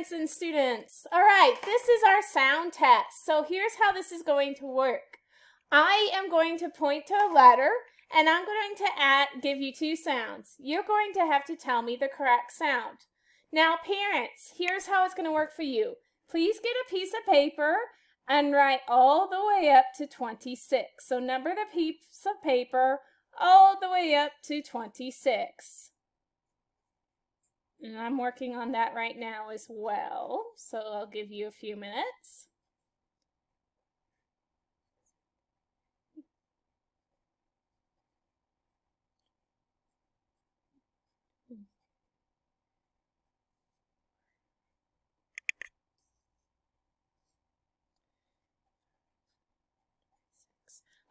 parents and students. All right, this is our sound test. So here's how this is going to work. I am going to point to a letter and I'm going to give you two sounds. You're going to have to tell me the correct sound. Now parents, here's how it's going to work for you. Please get a piece of paper and write all the way up to 26. So number the piece of paper all the way up to 26. And I'm working on that right now as well, so I'll give you a few minutes.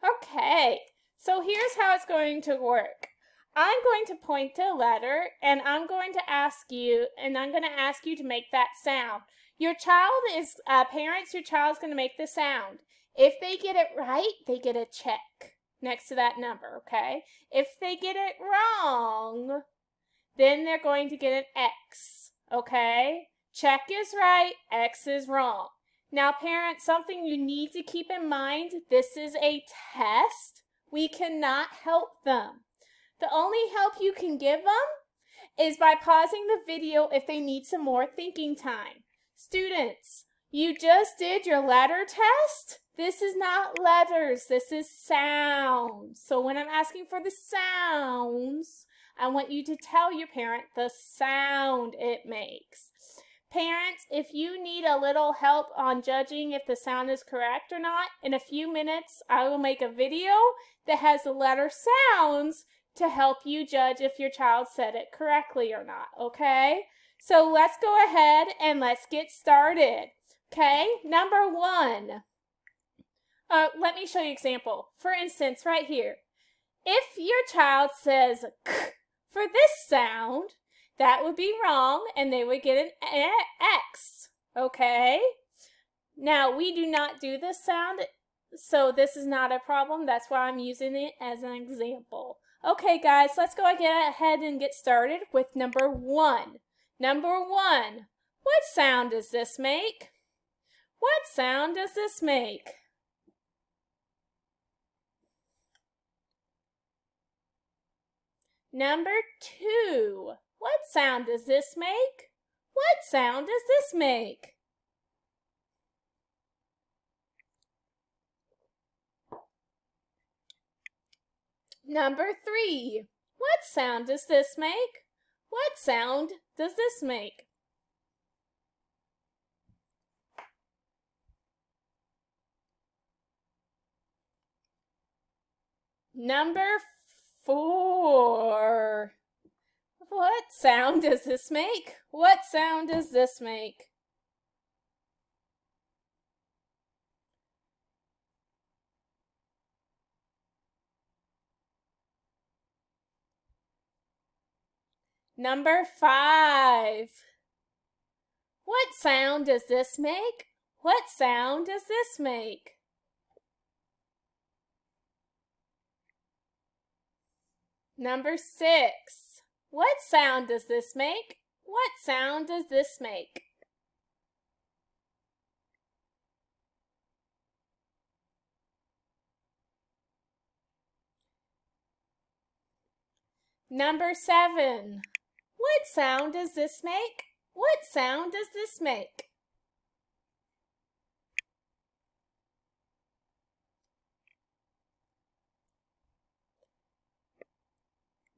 Okay, so here's how it's going to work. I'm going to point to a letter and I'm going to ask you to make that sound. Your child is, parents, your child's going to make the sound. If they get it right, they get a check next to that number, okay? If they get it wrong, then they're going to get an X, okay? Check is right, X is wrong. Now, parents, something you need to keep in mind, this is a test. We cannot help them. The only help you can give them is by pausing the video if they need some more thinking time. Students, you just did your letter test. This is not letters, this is sounds. So when I'm asking for the sounds, I want you to tell your parent the sound it makes. Parents, if you need a little help on judging if the sound is correct or not, in a few minutes I will make a video that has the letter sounds to help you judge if your child said it correctly or not, okay? So let's go ahead and let's get started, okay? Number one, let me show you an example. For instance, right here, if your child says k for this sound, that would be wrong and they would get an X, okay? Now, we do not do this sound, so this is not a problem. That's why I'm using it as an example. Okay, guys, let's go ahead and get started with number one. Number one, what sound does this make? What sound does this make? Number two, what sound does this make? What sound does this make? Number three, what sound does this make? What sound does this make? Number four, what sound does this make? What sound does this make? Number five, what sound does this make? What sound does this make? Number six, what sound does this make? What sound does this make? Number seven, what sound does this make? What sound does this make?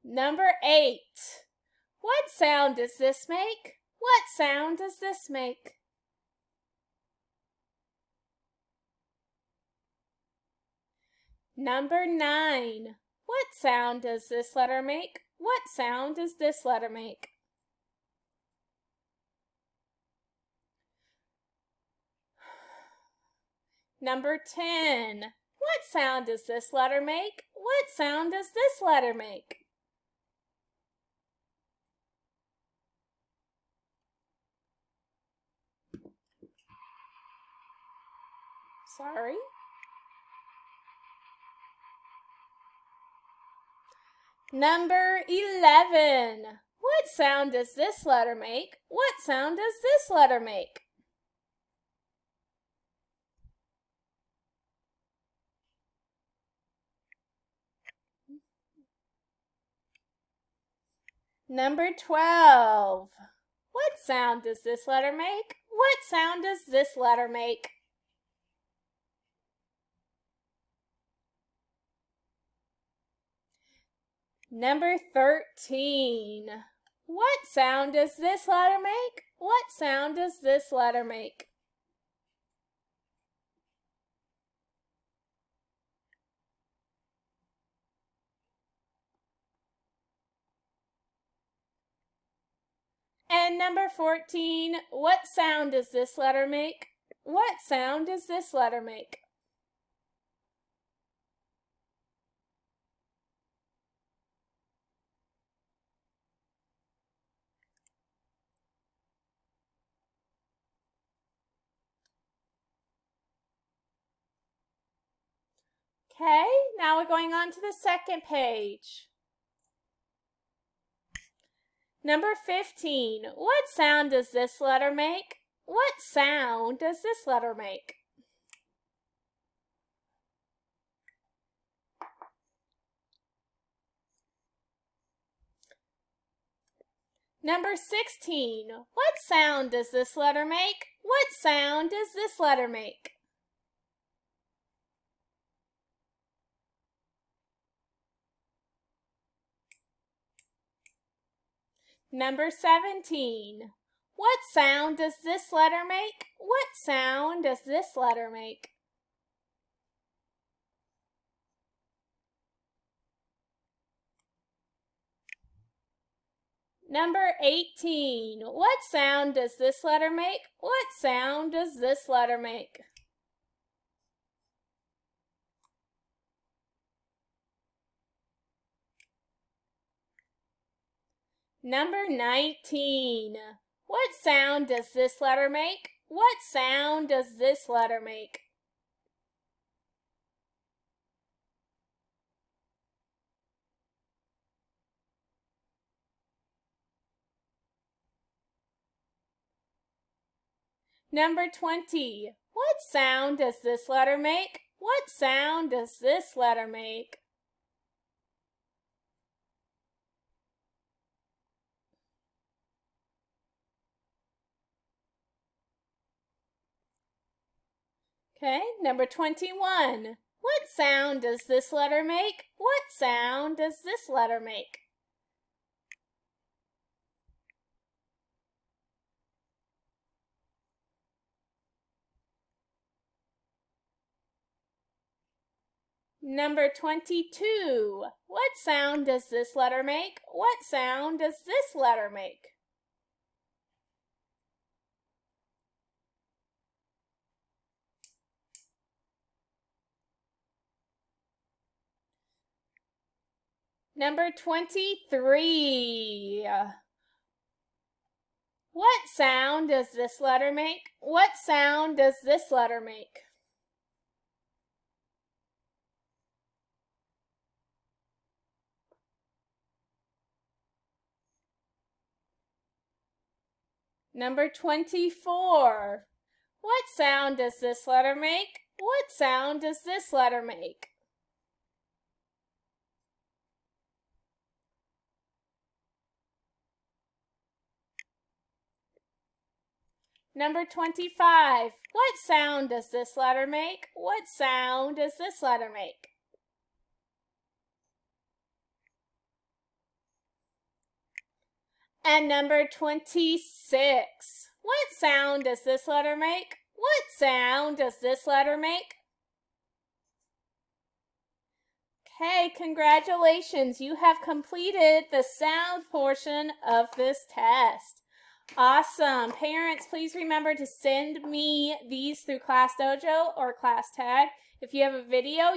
Number eight, what sound does this make? What sound does this make? Number nine, what sound does this letter make? What sound does this letter make? Number 10, what sound does this letter make? What sound does this letter make? Sorry. Number 11, What sound does this letter make? What sound does this letter make? Number 12. What sound does this letter make? What sound does this letter make? Number 13. What sound does this letter make? What sound does this letter make? And number 14, what sound does this letter make? What sound does this letter make? Okay, now we're going on to the second page. Number 15, what sound does this letter make? What sound does this letter make? Number 16, what sound does this letter make? What sound does this letter make? Number 17, what sound does this letter make? What sound does this letter make? Number 18, what sound does this letter make? What sound does this letter make? Number 19, what sound does this letter make? What sound does this letter make? Number 20, what sound does this letter make? What sound does this letter make? Okay, number 21, what sound does this letter make? What sound does this letter make? Number 22, what sound does this letter make? What sound does this letter make? Number 23, what sound does this letter make? What sound does this letter make? Number 24, what sound does this letter make? What sound does this letter make? Number 25, what sound does this letter make? What sound does this letter make? And number 26, what sound does this letter make? What sound does this letter make? Okay, congratulations. You have completed the sound portion of this test. Awesome. Parents, please remember to send me these through Class Dojo or Class Tag. If you have a video,